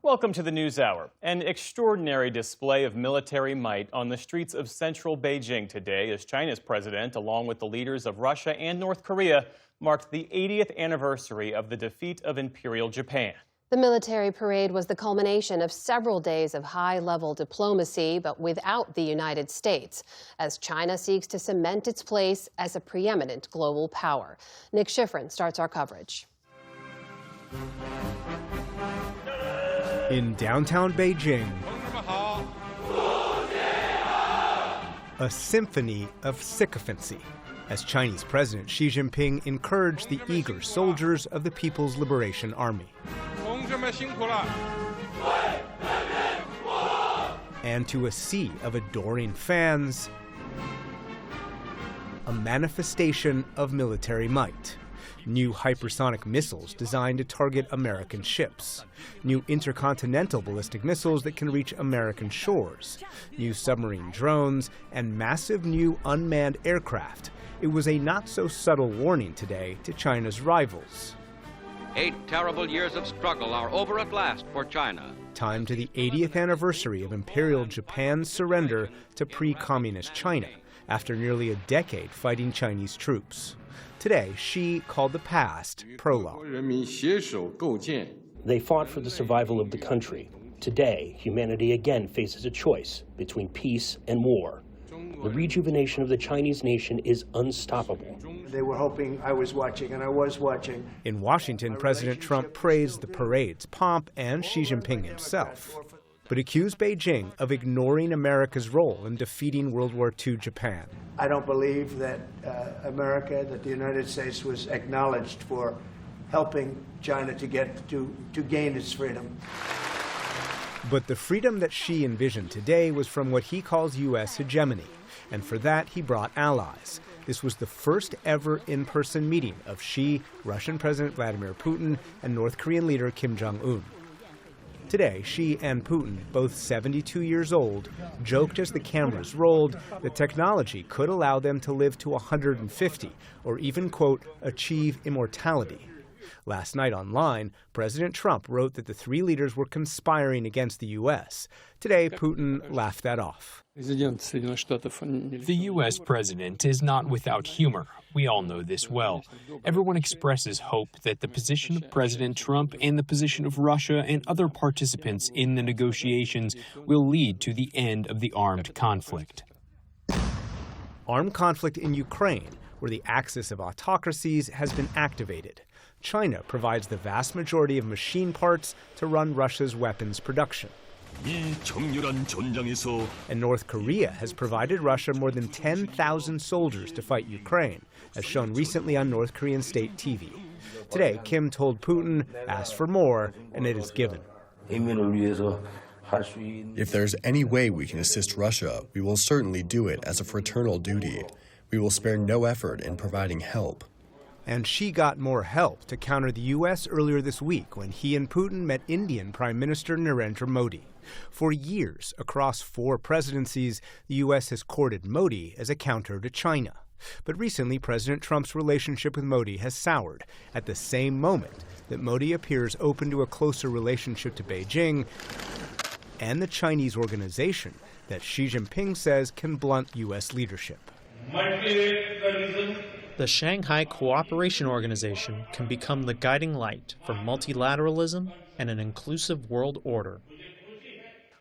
Welcome to the NewsHour. An extraordinary display of military might on the streets of central Beijing today as China's president, along with the leaders of Russia and North Korea, marked the 80th anniversary of the defeat of Imperial Japan. The military parade was the culmination of several days of high-level diplomacy, but without the United States, as China seeks to cement its place as a preeminent global power. Nick Schifrin starts our coverage. In downtown Beijing, a symphony of sycophancy as Chinese President Xi Jinping encouraged the eager soldiers of the People's Liberation Army. And to a sea of adoring fans, a manifestation of military might. New hypersonic missiles designed to target American ships, new intercontinental ballistic missiles that can reach American shores, new submarine drones, and massive new unmanned aircraft. It was a not-so-subtle warning today to China's rivals. 8 terrible years of struggle are over at last for China. Time to the 80th anniversary of Imperial Japan's surrender to pre-communist China after nearly a decade fighting Chinese troops. Today, Xi called the past prologue. They fought for the survival of the country. Today, humanity again faces a choice between peace and war. The rejuvenation of the Chinese nation is unstoppable. They were hoping I was watching, and I was watching. In Washington, President Trump praised the parade's pomp and Xi Jinping himself, but accused Beijing of ignoring America's role in defeating World War II Japan. I don't believe that America, that the United States was acknowledged for helping China to gain its freedom. But the freedom that Xi envisioned today was from what he calls U.S. hegemony, and for that he brought allies. This was the first ever in-person meeting of Xi, Russian President Vladimir Putin, and North Korean leader Kim Jong-un. Today, Xi and Putin, both 72 years old, joked as the cameras rolled that technology could allow them to live to 150, or even, quote, achieve immortality. Last night online, President Trump wrote that the three leaders were conspiring against the U.S. Today, Putin laughed that off. The U.S. president is not without humor. We all know this well. Everyone expresses hope that the position of President Trump and the position of Russia and other participants in the negotiations will lead to the end of the armed conflict. Armed conflict in Ukraine, where the axis of autocracies has been activated. China provides the vast majority of machine parts to run Russia's weapons production. And North Korea has provided Russia more than 10,000 soldiers to fight Ukraine, as shown recently on North Korean state TV. Today, Kim told Putin, ask for more, and it is given. If there's any way we can assist Russia, we will certainly do it as a fraternal duty. We will spare no effort in providing help. And Xi got more help to counter the U.S. earlier this week when he and Putin met Indian Prime Minister Narendra Modi. For years, across 4 presidencies, the U.S. has courted Modi as a counter to China. But recently, President Trump's relationship with Modi has soured at the same moment that Modi appears open to a closer relationship to Beijing and the Chinese organization that Xi Jinping says can blunt U.S. leadership. The Shanghai Cooperation Organization can become the guiding light for multilateralism and an inclusive world order.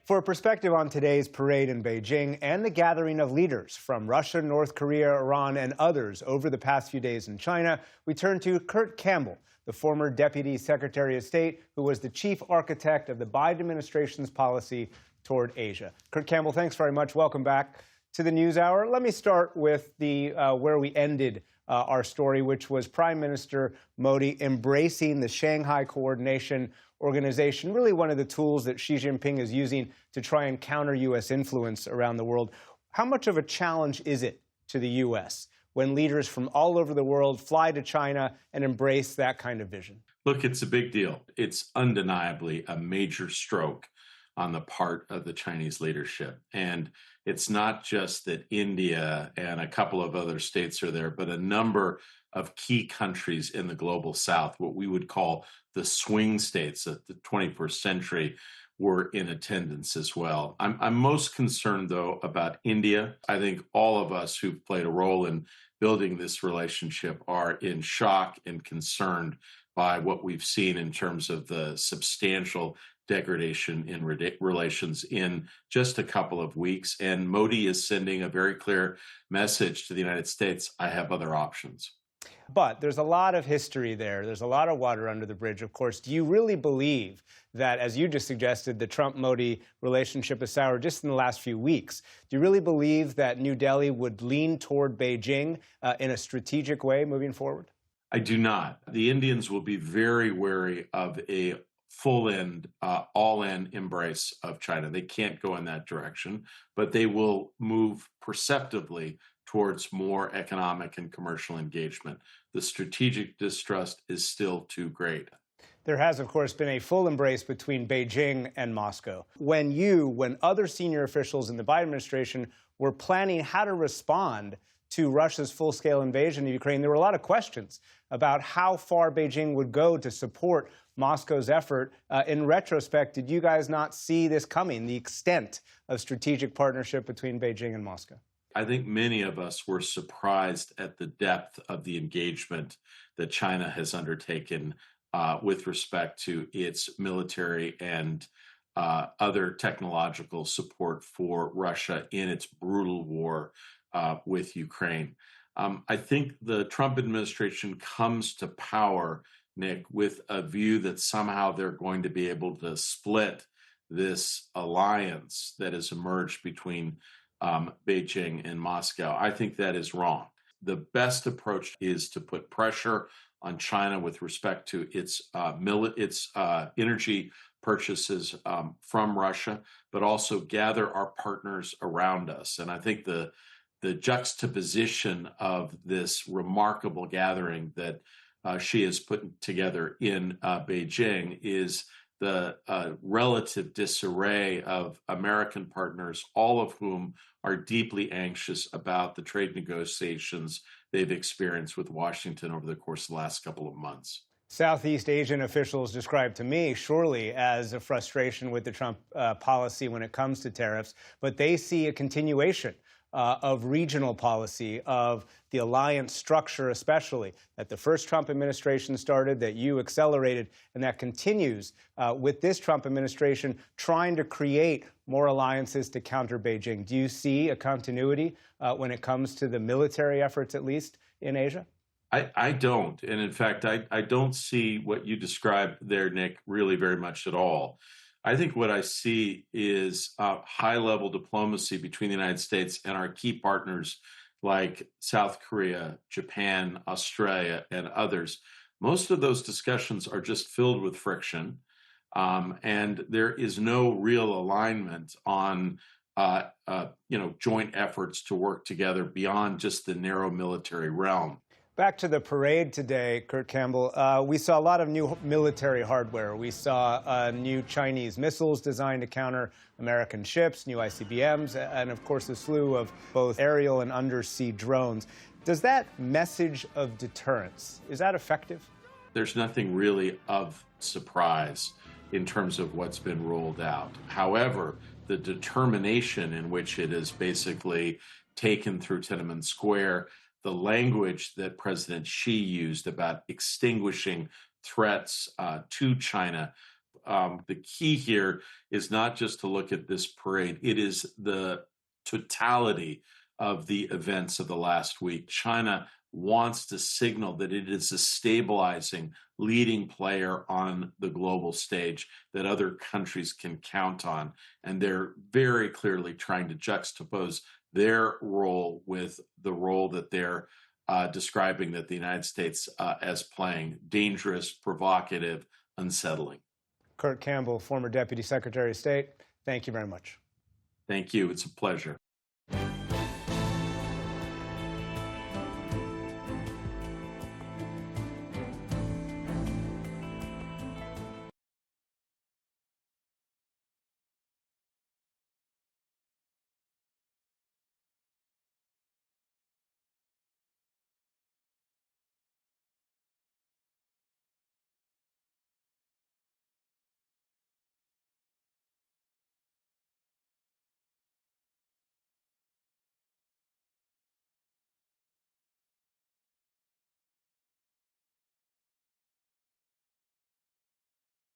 For a perspective on today's parade in Beijing and the gathering of leaders from Russia, North Korea, Iran, and others over the past few days in China, we turn to Kurt Campbell, the former Deputy Secretary of State who was the chief architect of the Biden administration's policy toward Asia. Kurt Campbell, thanks very much. Welcome back to the NewsHour. Let me start with the where we ended our story, which was Prime Minister Modi embracing the Shanghai Coordination Organization, really one of the tools that Xi Jinping is using to try and counter U.S. influence around the world. How much of a challenge is it to the U.S. when leaders from all over the world fly to China and embrace that kind of vision? Look, it's a big deal. It's undeniably a major stroke on the part of the Chinese leadership. And it's not just that India and a couple of other states are there, but a number of key countries in the global south, what we would call the swing states of the 21st century, were in attendance as well. I'm most concerned, though, about India. I think all of us who've played a role in building this relationship are in shock and concerned by what we've seen in terms of the substantial degradation in relations in just a couple of weeks. And Modi is sending a very clear message to the United States: I have other options. But there's a lot of history there. There's a lot of water under the bridge, of course. Do you really believe that, as you just suggested, the Trump-Modi relationship is sour just in the last few weeks? Do you really believe that New Delhi would lean toward Beijing in a strategic way moving forward? I do not. The Indians will be very wary of a full-in, all-in embrace of China. They can't go in that direction, but they will move perceptively towards more economic and commercial engagement. The strategic distrust is still too great. There has, of course, been a full embrace between Beijing and Moscow. When other senior officials in the Biden administration were planning how to respond to Russia's full-scale invasion of Ukraine, there were a lot of questions about how far Beijing would go to support Moscow's effort. In retrospect, did you guys not see this coming, the extent of strategic partnership between Beijing and Moscow? I think many of us were surprised at the depth of the engagement that China has undertaken with respect to its military and other technological support for Russia in its brutal war with Ukraine. I think the Trump administration comes to power, Nick, with a view that somehow they're going to be able to split this alliance that has emerged between Beijing and Moscow. I think that is wrong. The best approach is to put pressure on China with respect to its energy purchases from Russia, but also gather our partners around us. And I think the juxtaposition of this remarkable gathering that Xi has put together in Beijing is the relative disarray of American partners, all of whom are deeply anxious about the trade negotiations they've experienced with Washington over the course of the last couple of months. Southeast Asian officials described to me surely as a frustration with the Trump policy when it comes to tariffs, but they see a continuation of regional policy, of the alliance structure especially, that the first Trump administration started, that you accelerated, and that continues with this Trump administration trying to create more alliances to counter Beijing. Do you see a continuity when it comes to the military efforts, at least in Asia? I don't. And in fact, I don't see what you described there, Nick, really very much at all. I think what I see is high-level diplomacy between the United States and our key partners like South Korea, Japan, Australia, and others. Most of those discussions are just filled with friction, and there is no real alignment on joint efforts to work together beyond just the narrow military realm. Back to the parade today, Kurt Campbell. We saw a lot of new military hardware. We saw new Chinese missiles designed to counter American ships, new ICBMs, and of course a slew of both aerial and undersea drones. Does that message of deterrence, is that effective? There's nothing really of surprise in terms of what's been rolled out. However, the determination in which it is basically taken through Tiananmen Square, the language that President Xi used about extinguishing threats to China. The key here is not just to look at this parade, it is the totality of the events of the last week. China wants to signal that it is a stabilizing, leading player on the global stage that other countries can count on. And they're very clearly trying to juxtapose their role with the role that they're describing that the United States as playing: dangerous, provocative, unsettling. Kurt Campbell, former Deputy Secretary of State, thank you very much. Thank you. It's a pleasure.